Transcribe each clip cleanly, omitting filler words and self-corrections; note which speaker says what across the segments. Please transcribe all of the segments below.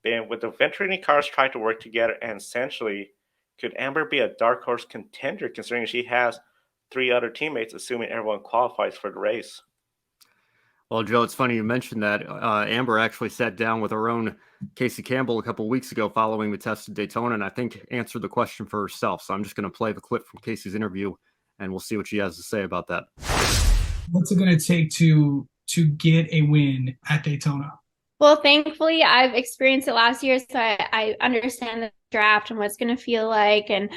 Speaker 1: And with the Venturini cars trying to work together, and essentially, could Amber be a dark horse contender considering she has three other teammates, assuming everyone qualifies for the race?
Speaker 2: Well, Joe, it's funny you mentioned that. Amber actually sat down with her own Casey Campbell a couple weeks ago following the test at Daytona, and I think answered the question for herself. So I'm just going to play the clip from Casey's interview, and we'll see what she has to say about that.
Speaker 3: What's it going to take to get a win at Daytona?
Speaker 4: Well, thankfully, I've experienced it last year, so I understand the draft and what it's going to feel like. And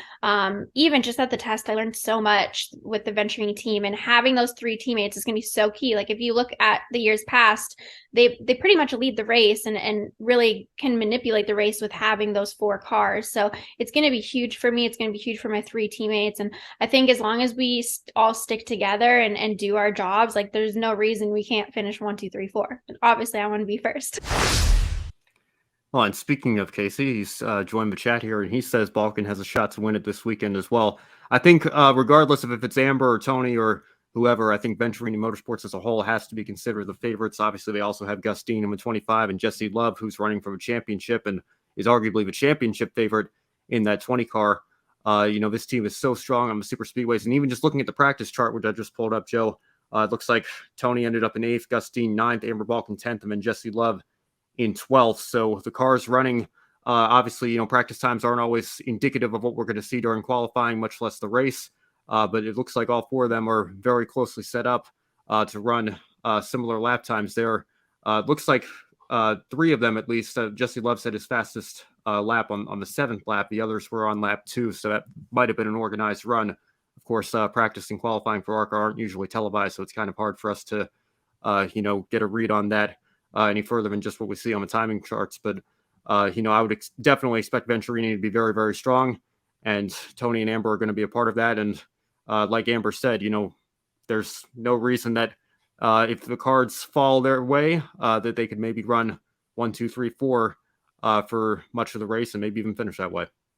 Speaker 4: even just at the test, I learned so much with the Venturini team, and having those three teammates is going to be so key. Like if you look at the years past, they pretty much lead the race and really can manipulate the race with having those four cars. So it's going to be huge for me. It's going to be huge for my three teammates. And I think as long as we all stick together and do our jobs, like there's no reason we can't finish 1, 2, 3, 4. And obviously, I want to be first.
Speaker 2: Well, and speaking of Casey, he's joined the chat here, and he says Balcaen has a shot to win it this weekend as well. I think regardless of if it's Amber or Tony or whoever, I think Venturini Motorsports as a whole has to be considered the favorites. Obviously, they also have Gustine in the 25 and Jesse Love, who's running for a championship and is arguably the championship favorite in that 20 car. This team is so strong on the super speedways. And even just looking at the practice chart, which I just pulled up, Joe, it looks like Tony ended up in 8th, Gustine 9th, Amber Balcaen 10th, and then Jesse Love in 12th. So the cars running, obviously, practice times aren't always indicative of what we're going to see during qualifying, much less the race. But it looks like all four of them are very closely set up to run similar lap times there. It looks like three of them, at least, Jesse Love said his fastest lap on the 7th lap. The others were on lap 2, so that might have been an organized run. Of course, practice and qualifying for ARCA aren't usually televised, so it's kind of hard for us to, get a read on that any further than just what we see on the timing charts. But, I would definitely expect Venturini to be very, very strong, and Tony and Amber are going to be a part of that. And like Amber said, there's no reason that if the cards fall their way, that they could maybe run 1, 2, 3, 4 for much of the race and maybe even finish that way.